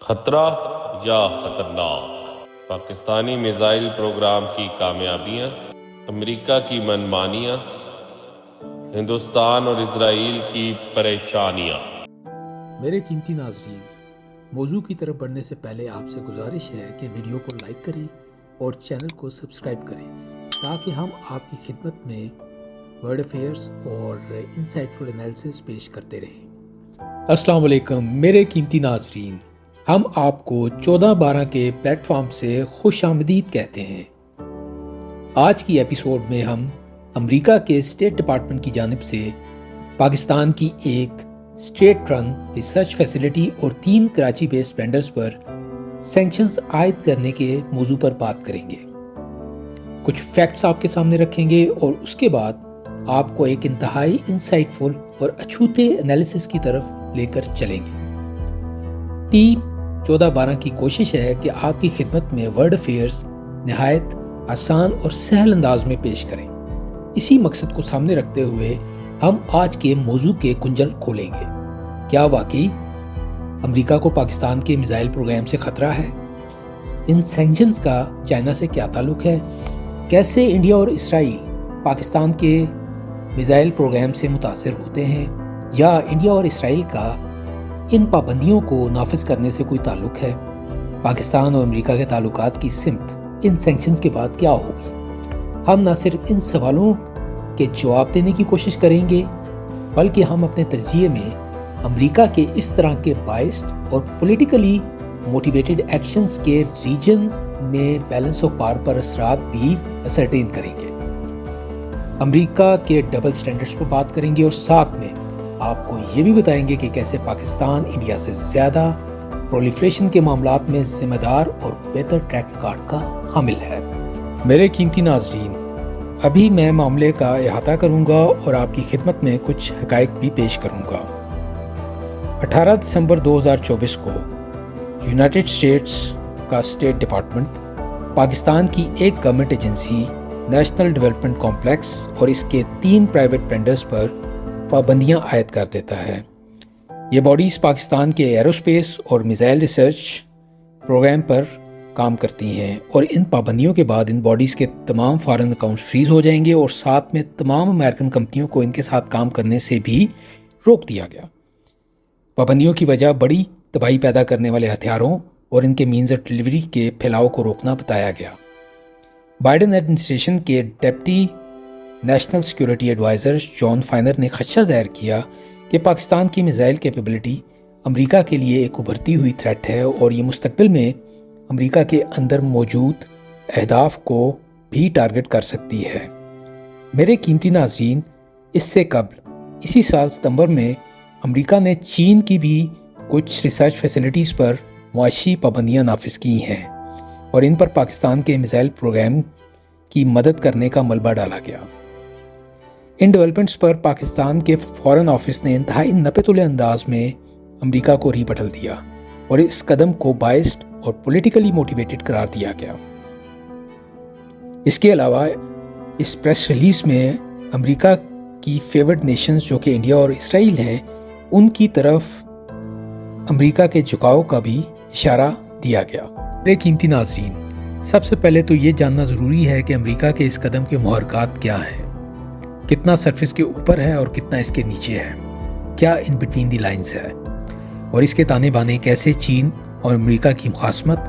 خطرہ یا خطرناک؟ پاکستانی میزائل پروگرام کی کامیابیاں، امریکہ کی منمانیاں، ہندوستان اور اسرائیل کی پریشانیاں۔ میرے قیمتی ناظرین، موضوع کی طرف بڑھنے سے پہلے آپ سے گزارش ہے کہ ویڈیو کو لائک کریں اور چینل کو سبسکرائب کریں تاکہ ہم آپ کی خدمت میں ورلڈ افیئرز اور انسائٹفل انالیسس پیش کرتے رہیں۔ السلام علیکم میرے قیمتی ناظرین، ہم آپ کو 14/12 کے پلیٹ فارم سے خوش آمدید کہتے ہیں۔ آج کی ایپیسوڈ میں ہم امریکہ کے اسٹیٹ ڈپارٹمنٹ کی جانب سے پاکستان کی ایک اسٹیٹ رن ریسرچ فیسلٹی اور 3 کراچی بیسڈ وینڈرز پر سینکشنز عائد کرنے کے موضوع پر بات کریں گے۔ کچھ فیکٹس آپ کے سامنے رکھیں گے اور اس کے بعد آپ کو ایک انتہائی انسائٹفل اور اچھوتے انالیسس کی طرف لے کر چلیں گے۔ ٹیم 14/12 کی کوشش ہے کہ آپ کی خدمت میں ورلڈ افیئرز نہایت آسان اور سہل انداز میں پیش کریں۔ اسی مقصد کو سامنے رکھتے ہوئے ہم آج کے موضوع کے کنجل کھولیں گے۔ کیا واقعی امریکہ کو پاکستان کے میزائل پروگرام سے خطرہ ہے؟ ان سینکشنز کا چائنا سے کیا تعلق ہے؟ کیسے انڈیا اور اسرائیل پاکستان کے میزائل پروگرام سے متاثر ہوتے ہیں؟ یا انڈیا اور اسرائیل کا ان پابندیوں کو نافذ کرنے سے کوئی تعلق ہے؟ پاکستان اور امریکہ کے تعلقات کی سمت ان سینکشنز کے بعد کیا ہوگی؟ ہم نہ صرف ان سوالوں کے جواب دینے کی کوشش کریں گے بلکہ ہم اپنے تجزیے میں امریکہ کے اس طرح کے بائسڈ اور پولیٹیکلی موٹیویٹڈ ایکشنز کے ریجن میں بیلنس آف پاور پر اثرات بھی اسرٹین کریں گے۔ امریکہ کے ڈبل سٹینڈرڈز پر بات کریں گے اور ساتھ میں آپ کو یہ بھی بتائیں گے کہ کیسے پاکستان انڈیا سے زیادہ پرولیفریشن کے معاملات میں ذمہ دار اور بہتر ٹریک ریکارڈ کا حامل ہے۔ میرے قیمتی ناظرین، ابھی میں معاملے کا احاطہ کروں گا اور آپ کی خدمت میں کچھ حقائق بھی پیش کروں گا۔ 18 دسمبر 2024 کو یونائٹڈ اسٹیٹس کا اسٹیٹ ڈپارٹمنٹ پاکستان کی ایک government agency national development complex اور اس کے 3 پرائیویٹ وینڈرز پر پابندیاں عائد کر دیتا ہے۔ یہ باڈیز پاکستان کے ایروسپیس اور میزائل ریسرچ پروگرام پر کام کرتی ہیں اور ان پابندیوں کے بعد ان باڈیز کے تمام فارن اکاؤنٹس فریز ہو جائیں گے اور ساتھ میں تمام امریکن کمپنیوں کو ان کے ساتھ کام کرنے سے بھی روک دیا گیا۔ پابندیوں کی وجہ بڑی تباہی پیدا کرنے والے ہتھیاروں اور ان کے مینز آف ڈلیوری کے پھیلاؤ کو روکنا بتایا گیا۔ بائیڈن ایڈمنسٹریشن کے ڈپٹی نیشنل سیکیورٹی ایڈوائزر جان فائنر نے خدشہ ظاہر کیا کہ پاکستان کی میزائل کیپیبلٹی امریکہ کے لیے ایک ابھرتی ہوئی تھریٹ ہے اور یہ مستقبل میں امریکہ کے اندر موجود اہداف کو بھی ٹارگٹ کر سکتی ہے۔ میرے قیمتی ناظرین، اس سے قبل اسی سال ستمبر میں امریکہ نے چین کی بھی کچھ ریسرچ فیسلٹیز پر معاشی پابندیاں نافذ کی ہیں اور ان پر پاکستان کے میزائل پروگرام کی مدد کرنے کا ملبہ ڈالا گیا۔ ان ڈیولپمنٹس پر پاکستان کے فارن آفس نے انتہائی نپے انداز میں امریکہ کو ریبٹل دیا اور اس قدم کو بائسڈ اور پولیٹیکلی موٹیویٹڈ قرار دیا گیا۔ اس کے علاوہ اس پریس ریلیز میں امریکہ کی فیورڈ نیشنز جو کہ انڈیا اور اسرائیل ہیں ان کی طرف امریکہ کے جھکاؤ کا بھی اشارہ دیا گیا۔ میرے قیمتی ناظرین، سب سے پہلے تو یہ جاننا ضروری ہے کہ امریکہ کے اس قدم کے محرکات کیا ہیں، کتنا سرفس کے اوپر ہے اور کتنا اس کے نیچے ہے، کیا ان بٹوین دی لائنز ہے، اور اس کے تانے بانے کیسے چین اور امریکہ کی مخاصمت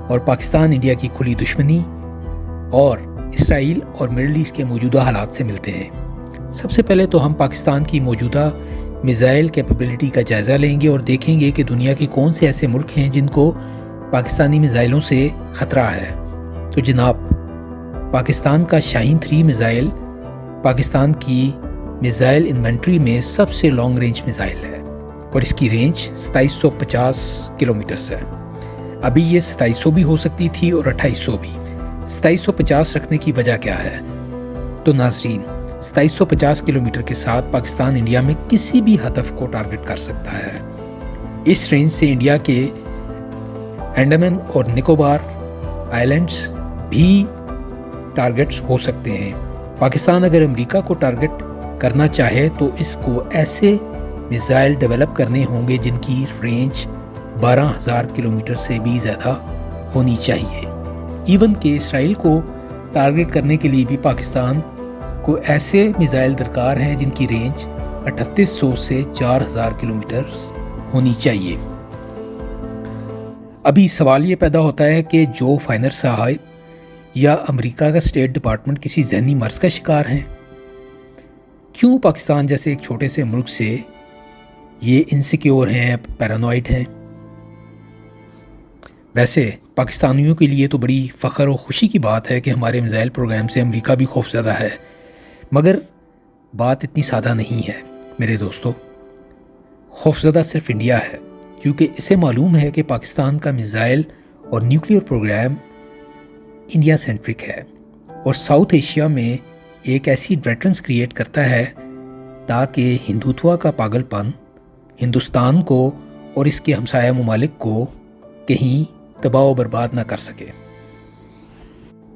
اور پاکستان انڈیا کی کھلی دشمنی اور اسرائیل اور مڈل ایسٹ کے موجودہ حالات سے ملتے ہیں۔ سب سے پہلے تو ہم پاکستان کی موجودہ میزائل کیپیبلٹی کا جائزہ لیں گے اور دیکھیں گے کہ دنیا کے کون سے ایسے ملک ہیں جن کو پاکستانی میزائلوں سے خطرہ ہے۔ تو جناب، پاکستان کا شاہین 3 میزائل پاکستان کی میزائل انوینٹری میں سب سے لانگ رینج میزائل ہے اور اس کی رینج 2750 کلومیٹرز ہے۔ ابھی یہ 2700 بھی ہو سکتی تھی اور 2800 بھی۔ 2750 رکھنے کی وجہ کیا ہے؟ تو ناظرین، 2750 کلومیٹر کے ساتھ پاکستان انڈیا میں کسی بھی ہدف کو ٹارگٹ کر سکتا ہے۔ اس رینج سے انڈیا کے انڈمان اور نکوبار آئلینڈز بھی ٹارگٹس ہو سکتے ہیں۔ پاکستان اگر امریکہ کو ٹارگٹ کرنا چاہے تو اس کو ایسے میزائل ڈیولپ کرنے ہوں گے جن کی رینج 12,000 کلومیٹر سے بھی زیادہ ہونی چاہیے۔ ایون کہ اسرائیل کو ٹارگٹ کرنے کے لیے بھی پاکستان کو ایسے میزائل درکار ہیں جن کی رینج 3800 سے 4000 کلومیٹر ہونی چاہیے۔ ابھی سوال یہ پیدا ہوتا ہے کہ جو فائنر صاحب یا امریکہ کا اسٹیٹ ڈپارٹمنٹ کسی ذہنی مرض کا شکار ہیں؟ کیوں پاکستان جیسے ایک چھوٹے سے ملک سے یہ انسیکیور ہیں، پیرانوائڈ ہیں؟ ویسے پاکستانیوں کے لیے تو بڑی فخر و خوشی کی بات ہے کہ ہمارے میزائل پروگرام سے امریکہ بھی خوفزدہ ہے، مگر بات اتنی سادہ نہیں ہے میرے دوستو۔ خوفزدہ صرف انڈیا ہے، کیونکہ اسے معلوم ہے کہ پاکستان کا میزائل اور نیوکلیئر پروگرام انڈیا سینٹرک ہے اور ساؤتھ ایشیا میں ایک ایسی ڈریٹنس کریٹ کرتا ہے تاکہ ہندوتوا کا پاگل پن ہندوستان کو اور اس کے ہمسایہ ممالک کو کہیں تباہ و برباد نہ کر سکے۔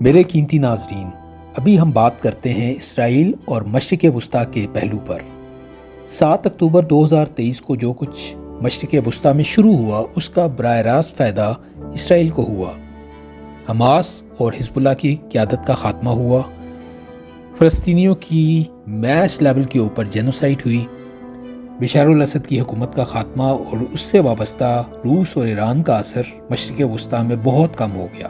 میرے قیمتی ناظرین، ابھی ہم بات کرتے ہیں اسرائیل اور مشرق وسطیٰ کے پہلو پر۔ 7 اکتوبر 2023 کو جو کچھ مشرق وسطیٰ میں شروع ہوا اس کا براہ راست فائدہ اسرائیل کو ہوا۔ حماس اور حزب اللہ کی قیادت کا خاتمہ ہوا، فلسطینیوں کی میس لیول کے اوپر جینوسائیڈ ہوئی، بشار الاسد کی حکومت کا خاتمہ اور اس سے وابستہ روس اور ایران کا اثر مشرق وسطیٰ میں بہت کم ہو گیا۔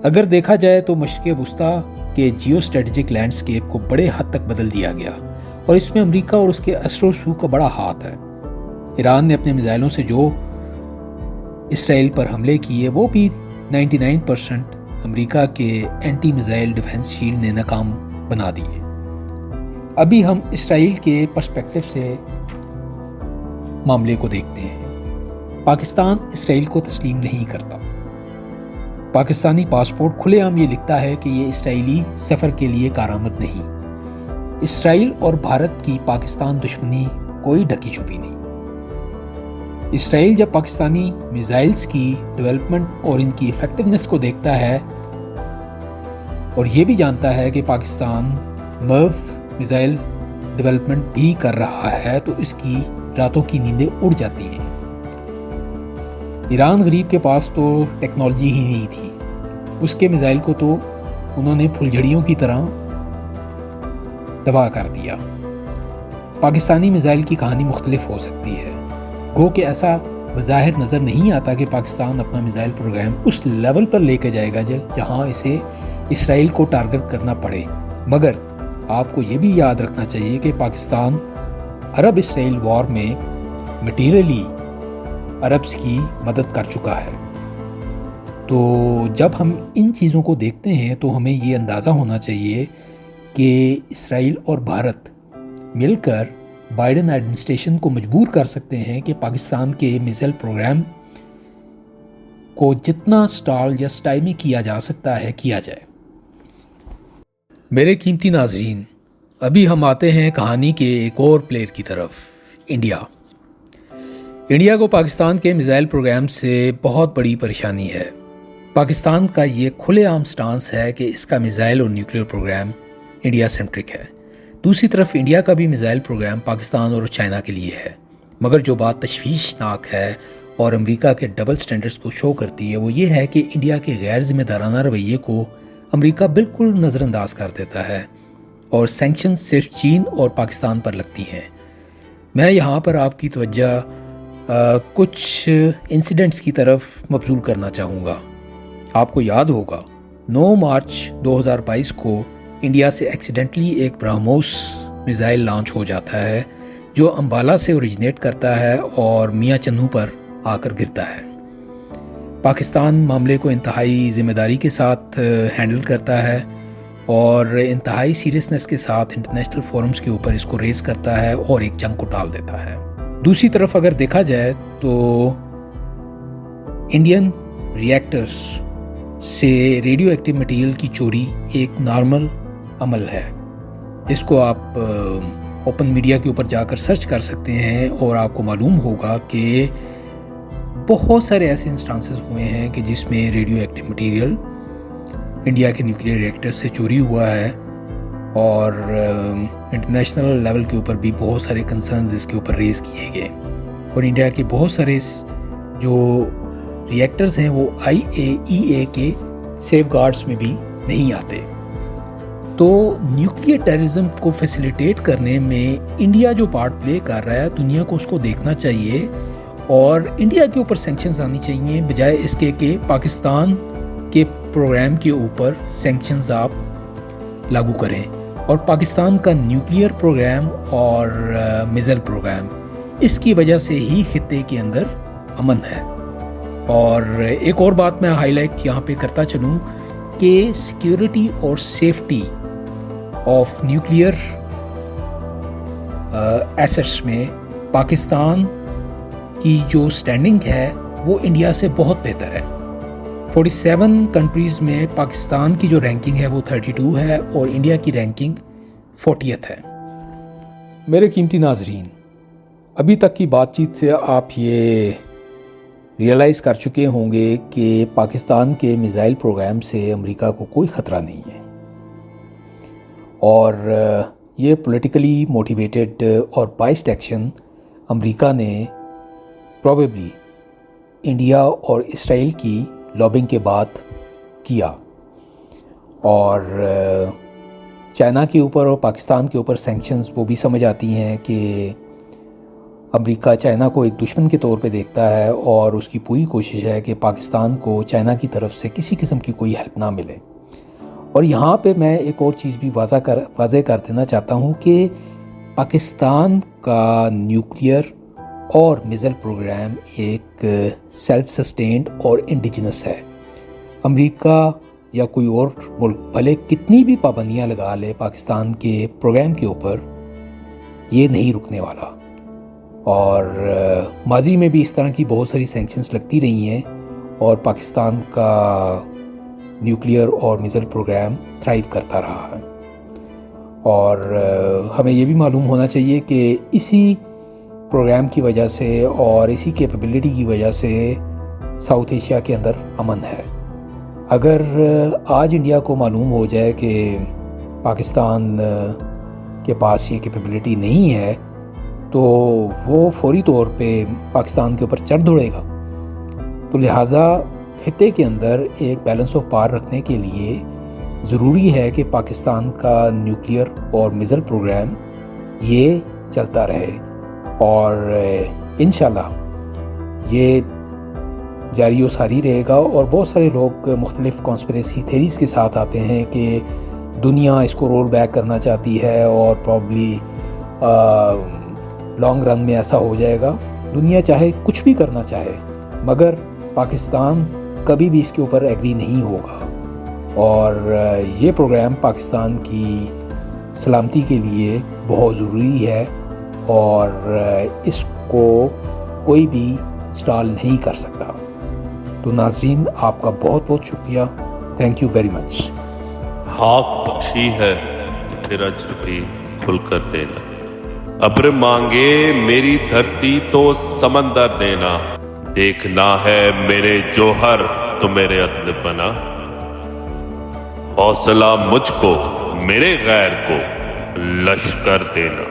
اگر دیکھا جائے تو مشرق وسطیٰ کے جیو اسٹریٹجک لینڈسکیپ کو بڑے حد تک بدل دیا گیا اور اس میں امریکہ اور اس کے اثر و رسوخ کا بڑا ہاتھ ہے۔ ایران نے اپنے میزائلوں سے جو اسرائیل پر حملے کیے وہ بھی 99% امریکہ کے اینٹی میزائل ڈیفنس شیلڈ نے ناکام بنا دیے۔ ابھی ہم اسرائیل کے پرسپیکٹو سے معاملے کو دیکھتے ہیں۔ پاکستان اسرائیل کو تسلیم نہیں کرتا۔ پاکستانی پاسپورٹ کھلے عام یہ لکھتا ہے کہ یہ اسرائیلی سفر کے لیے کارآمد نہیں۔ اسرائیل اور بھارت کی پاکستان دشمنی کوئی ڈھکی چھپی نہیں۔ اسرائیل جب پاکستانی میزائلز کی ڈیولپمنٹ اور ان کی ایفیکٹونیس کو دیکھتا ہے اور یہ بھی جانتا ہے کہ پاکستان میزائل ڈیولپمنٹ بھی کر رہا ہے تو اس کی راتوں کی نیندیں اڑ جاتی ہیں۔ ایران غریب کے پاس تو ٹیکنالوجی ہی نہیں تھی، اس کے میزائل کو تو انہوں نے پھلجھڑیوں کی طرح تباہ کر دیا۔ پاکستانی میزائل کی کہانی مختلف ہو سکتی ہے، گو کہ ایسا بظاہر نظر نہیں آتا کہ پاکستان اپنا میزائل پروگرام اس لیول پر لے کے جائے گا جہاں اسے اسرائیل کو ٹارگٹ کرنا پڑے، مگر آپ کو یہ بھی یاد رکھنا چاہیے کہ پاکستان عرب اسرائیل وار میں مٹیریلی عربز کی مدد کر چکا ہے۔ تو جب ہم ان چیزوں کو دیکھتے ہیں تو ہمیں یہ اندازہ ہونا چاہیے کہ اسرائیل اور بھارت مل کر بائیڈن ایڈمنسٹریشن کو مجبور کر سکتے ہیں کہ پاکستان کے میزائل پروگرام کو جتنا سٹال یا سٹائمی کیا جا سکتا ہے کیا جائے۔ میرے قیمتی ناظرین، ابھی ہم آتے ہیں کہانی کے ایک اور پلیئر کی طرف، انڈیا۔ انڈیا کو پاکستان کے میزائل پروگرام سے بہت بڑی پریشانی ہے۔ پاکستان کا یہ کھلے عام سٹانس ہے کہ اس کا میزائل اور نیوکلیئر پروگرام انڈیا سینٹرک ہے۔ دوسری طرف انڈیا کا بھی میزائل پروگرام پاکستان اور چائنا کے لیے ہے، مگر جو بات تشویشناک ہے اور امریکہ کے ڈبل سٹینڈرڈز کو شو کرتی ہے وہ یہ ہے کہ انڈیا کے غیر ذمہ دارانہ رویے کو امریکہ بالکل نظر انداز کر دیتا ہے اور سینکشن صرف چین اور پاکستان پر لگتی ہیں۔ میں یہاں پر آپ کی توجہ کچھ انسیڈنٹس کی طرف مبذول کرنا چاہوں گا۔ آپ کو یاد ہوگا 9 مارچ 2022 کو انڈیا سے ایکسیڈنٹلی ایک برہموس میزائل لانچ ہو جاتا ہے جو امبالہ سے اوریجنیٹ کرتا ہے اور میاں چنو پر آ کر گرتا ہے۔ پاکستان معاملے کو انتہائی ذمہ داری کے ساتھ ہینڈل کرتا ہے اور انتہائی سیریسنس کے ساتھ انٹرنیشنل فورمز کے اوپر اس کو ریز کرتا ہے اور ایک جنگ کو ٹال دیتا ہے۔ دوسری طرف اگر دیکھا جائے تو انڈین ریئیکٹرز سے ریڈیو ایکٹیو مٹیریل کی چوری ایک نارمل عمل ہے۔ اس کو آپ اوپن میڈیا کے اوپر جا کر سرچ کر سکتے ہیں اور آپ کو معلوم ہوگا کہ بہت سارے ایسے انسٹانسز ہوئے ہیں کہ جس میں ریڈیو ایکٹیو مٹیریل انڈیا کے نیوکلیئر ریئیکٹر سے چوری ہوا ہے اور انٹرنیشنل لیول کے اوپر بھی بہت سارے کنسرنز اس کے اوپر ریز کیے گئے اور انڈیا کے بہت سارے جو ریئیکٹرز ہیں وہ IAEA کے سیف گارڈز میں بھی نہیں آتے. تو نیوکلیئر ٹیررزم کو فیسیلیٹیٹ کرنے میں انڈیا جو پارٹ پلے کر رہا ہے دنیا کو اس کو دیکھنا چاہیے اور انڈیا کے اوپر سینکشنز آنی چاہیے بجائے اس کے کہ پاکستان کے پروگرام کے اوپر سینکشنز آپ لاگو کریں. اور پاکستان کا نیوکلیئر پروگرام اور میزائل پروگرام اس کی وجہ سے ہی خطے کے اندر امن ہے. اور ایک اور بات میں ہائی لائٹ یہاں پہ کرتا چلوں کہ سیکیورٹی اور سیفٹی آف نیوکلیئر ایسٹس میں پاکستان کی جو سٹینڈنگ ہے وہ انڈیا سے بہت بہتر ہے. 47 کنٹریز میں پاکستان کی جو رینکنگ ہے وہ 32 ہے اور انڈیا کی رینکنگ 40th ہے. میرے قیمتی ناظرین، ابھی تک کی بات چیت سے آپ یہ ریئلائز کر چکے ہوں گے کہ پاکستان کے میزائل پروگرام سے امریکہ کو کوئی خطرہ نہیں ہے اور یہ پولیٹیکلی موٹیویٹڈ اور بائسڈ ایکشن امریکہ نے پروبیبلی انڈیا اور اسرائیل کی لابنگ کے بعد کیا. اور چائنا کے اوپر اور پاکستان کے اوپر سینکشنز وہ بھی سمجھ آتی ہیں کہ امریکہ چائنا کو ایک دشمن کے طور پہ دیکھتا ہے اور اس کی پوری کوشش ہے کہ پاکستان کو چائنا کی طرف سے کسی قسم کی کوئی ہیلپ نہ ملے. اور یہاں پہ میں ایک اور چیز بھی واضح کر دینا چاہتا ہوں کہ پاکستان کا نیوکلیئر اور میزائل پروگرام ایک سیلف سسٹینڈ اور انڈیجنس ہے. امریکہ یا کوئی اور ملک بھلے کتنی بھی پابندیاں لگا لے پاکستان کے پروگرام کے اوپر، یہ نہیں رکنے والا. اور ماضی میں بھی اس طرح کی بہت ساری سینکشنز لگتی رہی ہیں اور پاکستان کا نیوکلیئر اور میزائل پروگرام تھرائیو کرتا رہا ہے. اور ہمیں یہ بھی معلوم ہونا چاہیے کہ اسی پروگرام کی وجہ سے اور اسی کیپیبلٹی کی وجہ سے ساؤتھ ایشیا کے اندر امن ہے. اگر آج انڈیا کو معلوم ہو جائے کہ پاکستان کے پاس یہ کیپیبلٹی نہیں ہے تو وہ فوری طور پہ پاکستان کے اوپر چڑھ دوڑے گا. تو لہٰذا خطے کے اندر ایک بیلنس آف پاور رکھنے کے لیے ضروری ہے کہ پاکستان کا نیوکلیئر اور میزائل پروگرام یہ چلتا رہے اور انشاءاللہ یہ جاری و ساری رہے گا. اور بہت سارے لوگ مختلف کانسپریسی تھیریز کے ساتھ آتے ہیں کہ دنیا اس کو رول بیک کرنا چاہتی ہے اور پرابلی لانگ رن میں ایسا ہو جائے گا. دنیا چاہے کچھ بھی کرنا چاہے مگر پاکستان کبھی بھی اس کے اوپر ایگری نہیں ہوگا. اور یہ پروگرام پاکستان کی سلامتی کے لیے بہت ضروری ہے اور اس کو کوئی بھی سٹال نہیں کر سکتا. تو ناظرین، آپ کا بہت بہت شکریہ. Thank you very much. خاک بخشی ہے تو پھر اجر بھی کھل کر دینا. ابر مانگے میری دھرتی تو سمندر دینا. دیکھنا ہے میرے جوہر تو میرے عدل بنا. حوصلہ مجھ کو میرے غیر کو لشکر دینا.